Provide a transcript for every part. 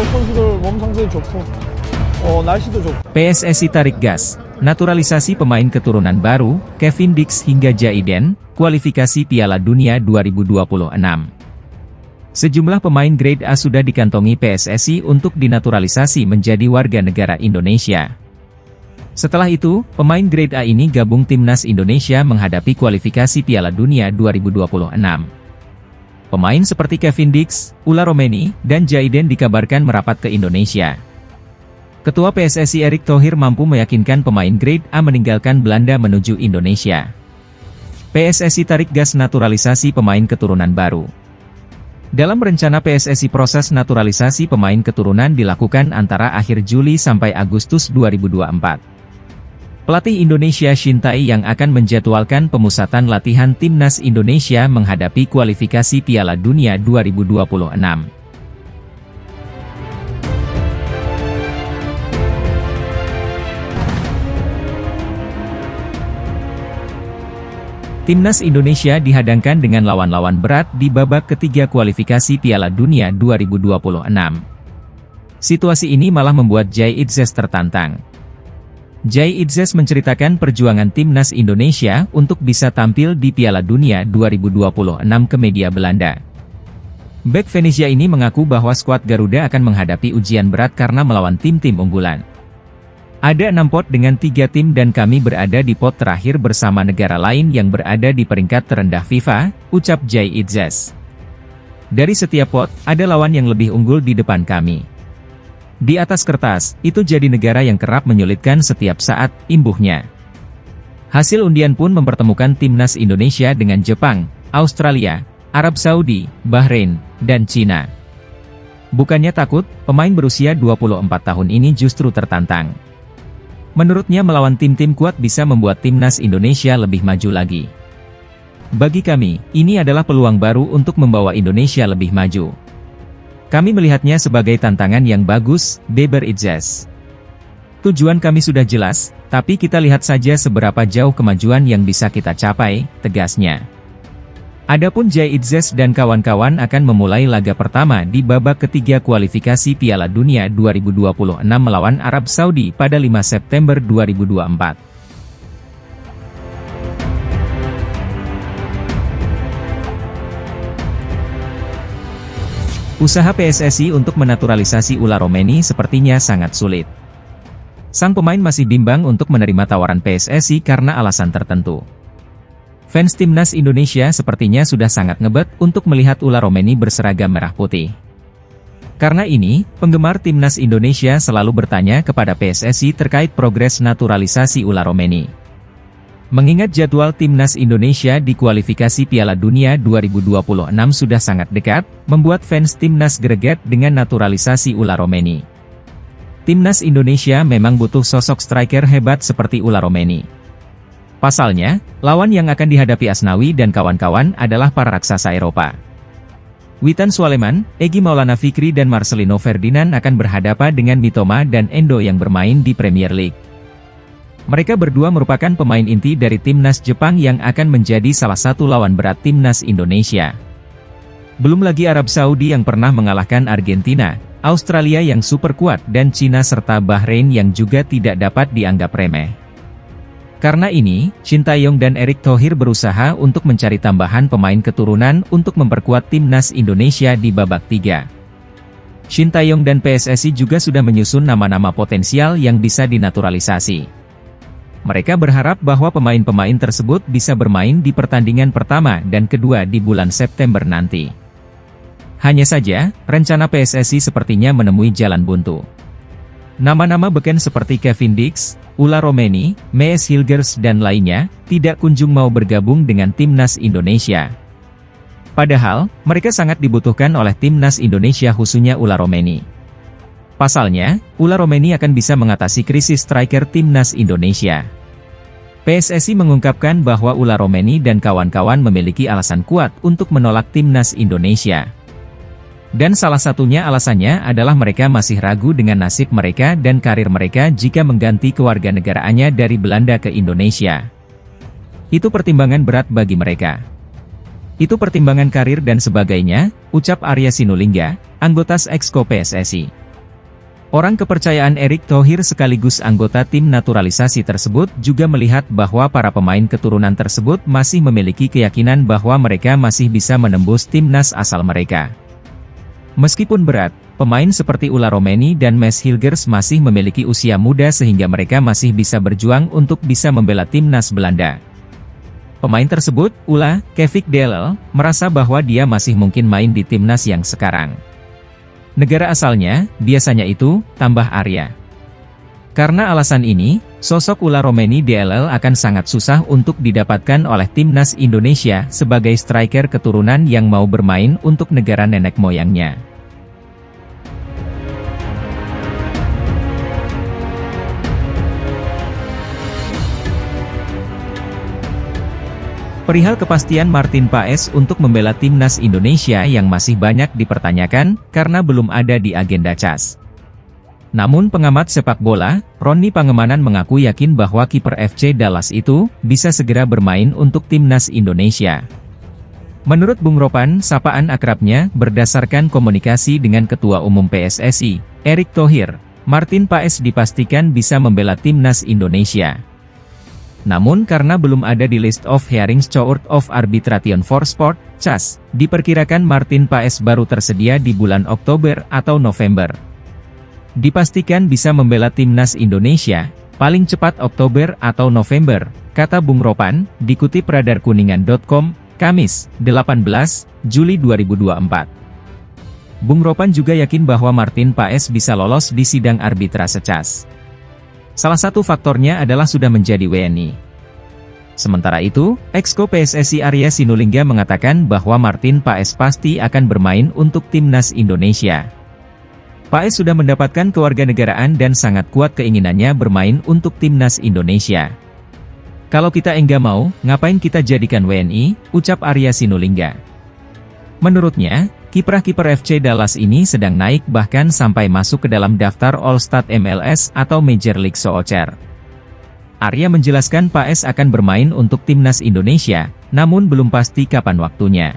선수들 몸 상태 좋고, 날씨도 좋고. PSSI tarik gas, naturalisasi pemain keturunan baru, Kevin Dix hingga Jaiden, kualifikasi Piala Dunia 2026. Sejumlah pemain grade A sudah dikantongi PSSI untuk dinaturalisasi menjadi warga negara Indonesia. Setelah itu, pemain grade A ini gabung timnas Indonesia menghadapi kualifikasi Piala Dunia 2026. Pemain seperti Kevin Dix, Ula Romeni, dan Jaiden dikabarkan merapat ke Indonesia. Ketua PSSI Erick Thohir mampu meyakinkan pemain grade A meninggalkan Belanda menuju Indonesia. PSSI tarik gas naturalisasi pemain keturunan baru. Dalam rencana PSSI proses naturalisasi pemain keturunan dilakukan antara akhir Juli sampai Agustus 2024. Pelatih Indonesia Shin Tae yang akan menjadwalkan pemusatan latihan timnas Indonesia menghadapi kualifikasi Piala Dunia 2026. Timnas Indonesia dihadangkan dengan lawan-lawan berat di babak ketiga kualifikasi Piala Dunia 2026. Situasi ini malah membuat Jai Itzes tertantang. Jai Itzes menceritakan perjuangan timnas Indonesia untuk bisa tampil di Piala Dunia 2026 ke media Belanda. Bek Venezia ini mengaku bahwa skuad Garuda akan menghadapi ujian berat karena melawan tim-tim unggulan. Ada 6 pot dengan 3 tim dan kami berada di pot terakhir bersama negara lain yang berada di peringkat terendah FIFA, ucap Jai Itzes. Dari setiap pot, ada lawan yang lebih unggul di depan kami. Di atas kertas, itu jadi negara yang kerap menyulitkan setiap saat, imbuhnya. Hasil undian pun mempertemukan timnas Indonesia dengan Jepang, Australia, Arab Saudi, Bahrain, dan Cina. Bukannya takut, pemain berusia 24 tahun ini justru tertantang. Menurutnya melawan tim-tim kuat bisa membuat timnas Indonesia lebih maju lagi. Bagi kami, ini adalah peluang baru untuk membawa Indonesia lebih maju. Kami melihatnya sebagai tantangan yang bagus, Deber Itzes. Tujuan kami sudah jelas, tapi kita lihat saja seberapa jauh kemajuan yang bisa kita capai, tegasnya. Adapun Jai Itzes dan kawan-kawan akan memulai laga pertama di babak ketiga kualifikasi Piala Dunia 2026 melawan Arab Saudi pada 5 September 2024. Usaha PSSI untuk menaturalisasi Ula Romeni sepertinya sangat sulit. Sang pemain masih bimbang untuk menerima tawaran PSSI karena alasan tertentu. Fans timnas Indonesia sepertinya sudah sangat ngebet untuk melihat Ula Romeni berseragam merah putih. Karena ini, penggemar timnas Indonesia selalu bertanya kepada PSSI terkait progres naturalisasi Ula Romeni. Mengingat jadwal timnas Indonesia di kualifikasi Piala Dunia 2026 sudah sangat dekat, membuat fans timnas greget dengan naturalisasi Ula Romeni. Timnas Indonesia memang butuh sosok striker hebat seperti Ula Romeni. Pasalnya, lawan yang akan dihadapi Asnawi dan kawan-kawan adalah para raksasa Eropa. Witan Suleman, Egy Maulana Fikri dan Marcelino Ferdinand akan berhadapan dengan Mitoma dan Endo yang bermain di Premier League. Mereka berdua merupakan pemain inti dari timnas Jepang yang akan menjadi salah satu lawan berat timnas Indonesia. Belum lagi Arab Saudi yang pernah mengalahkan Argentina, Australia yang super kuat dan Cina serta Bahrain yang juga tidak dapat dianggap remeh. Karena ini, Shin Tae-yong dan Erick Thohir berusaha untuk mencari tambahan pemain keturunan untuk memperkuat timnas Indonesia di babak 3. Shin Tae-yong dan PSSI juga sudah menyusun nama-nama potensial yang bisa dinaturalisasi. Mereka berharap bahwa pemain-pemain tersebut bisa bermain di pertandingan pertama dan kedua di bulan September nanti. Hanya saja, rencana PSSI sepertinya menemui jalan buntu. Nama-nama beken seperti Kevin Dix, Ula Romeni, Mees Hilgers dan lainnya, tidak kunjung mau bergabung dengan timnas Indonesia. Padahal, mereka sangat dibutuhkan oleh timnas Indonesia khususnya Ula Romeni. Pasalnya, Ula Romeni akan bisa mengatasi krisis striker timnas Indonesia. PSSI mengungkapkan bahwa Ula Romeni dan kawan-kawan memiliki alasan kuat untuk menolak timnas Indonesia. Dan salah satunya alasannya adalah mereka masih ragu dengan nasib mereka dan karir mereka jika mengganti kewarganegaraannya dari Belanda ke Indonesia. Itu pertimbangan berat bagi mereka. Itu pertimbangan karir dan sebagainya, ucap Arya Sinulinga, anggota Exco PSSI. Orang kepercayaan Erick Thohir sekaligus anggota tim naturalisasi tersebut juga melihat bahwa para pemain keturunan tersebut masih memiliki keyakinan bahwa mereka masih bisa menembus timnas asal mereka. Meskipun berat, pemain seperti Ula Romeni dan Mes Hilgers masih memiliki usia muda sehingga mereka masih bisa berjuang untuk bisa membela timnas Belanda. Pemain tersebut, Ula Kevik Delel, merasa bahwa dia masih mungkin main di timnas yang sekarang. Negara asalnya, biasanya itu, tambah Arya. Karena alasan ini, sosok Ula Romeni Delel akan sangat susah untuk didapatkan oleh timnas Indonesia sebagai striker keturunan yang mau bermain untuk negara nenek moyangnya. Perihal kepastian Martin Paes untuk membela timnas Indonesia yang masih banyak dipertanyakan, karena belum ada di agenda CAS. Namun pengamat sepak bola, Roni Pangemanan mengaku yakin bahwa kiper FC Dallas itu, bisa segera bermain untuk timnas Indonesia. Menurut Bung Ropan, sapaan akrabnya, berdasarkan komunikasi dengan Ketua Umum PSSI, Erick Thohir, Martin Paes dipastikan bisa membela timnas Indonesia. Namun karena belum ada di List of Hearings Court of Arbitration for Sport, CAS, diperkirakan Martin Paes baru tersedia di bulan Oktober atau November. Dipastikan bisa membela timnas Indonesia, paling cepat Oktober atau November, kata Bung Ropan, dikutip radarkuningan.com, Kamis, 18 Juli 2024. Bung Ropan juga yakin bahwa Martin Paes bisa lolos di sidang arbitrase CAS. Salah satu faktornya adalah sudah menjadi WNI. Sementara itu, Exco PSSI Arya Sinulinga mengatakan bahwa Martin Paes pasti akan bermain untuk timnas Indonesia. Paes sudah mendapatkan kewarganegaraan dan sangat kuat keinginannya bermain untuk timnas Indonesia. Kalau kita enggak mau, ngapain kita jadikan WNI, ucap Arya Sinulinga. Menurutnya, kiprah-kiper FC Dallas ini sedang naik bahkan sampai masuk ke dalam daftar All-Star MLS atau Major League Soccer. Arya menjelaskan Paes akan bermain untuk timnas Indonesia, namun belum pasti kapan waktunya.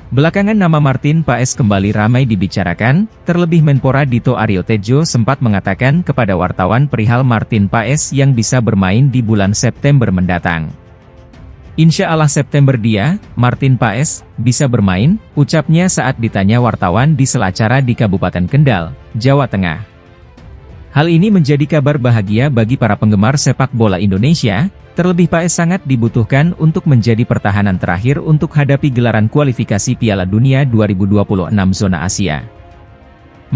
Belakangan nama Martin Paes kembali ramai dibicarakan, terlebih Menpora Dito Aryo Tejo sempat mengatakan kepada wartawan perihal Martin Paes yang bisa bermain di bulan September mendatang. Insya Allah September dia, Martin Paes, bisa bermain, ucapnya saat ditanya wartawan di sela acara di Kabupaten Kendal, Jawa Tengah. Hal ini menjadi kabar bahagia bagi para penggemar sepak bola Indonesia, terlebih Paes sangat dibutuhkan untuk menjadi pertahanan terakhir untuk hadapi gelaran kualifikasi Piala Dunia 2026 zona Asia.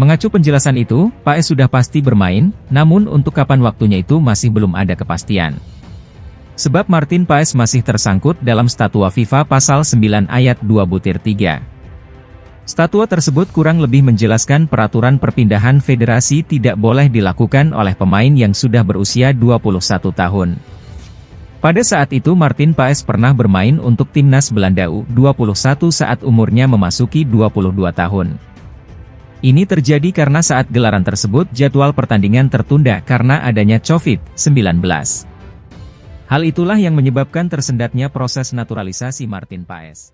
Mengacu penjelasan itu, Paes sudah pasti bermain, namun untuk kapan waktunya itu masih belum ada kepastian. Sebab Martin Paes masih tersangkut dalam statwa FIFA pasal 9 ayat 2-3. Statwa tersebut kurang lebih menjelaskan peraturan perpindahan federasi tidak boleh dilakukan oleh pemain yang sudah berusia 21 tahun. Pada saat itu Martin Paes pernah bermain untuk timnas Belanda U21 saat umurnya memasuki 22 tahun. Ini terjadi karena saat gelaran tersebut jadwal pertandingan tertunda karena adanya COVID-19. Hal itulah yang menyebabkan tersendatnya proses naturalisasi Martin Paes.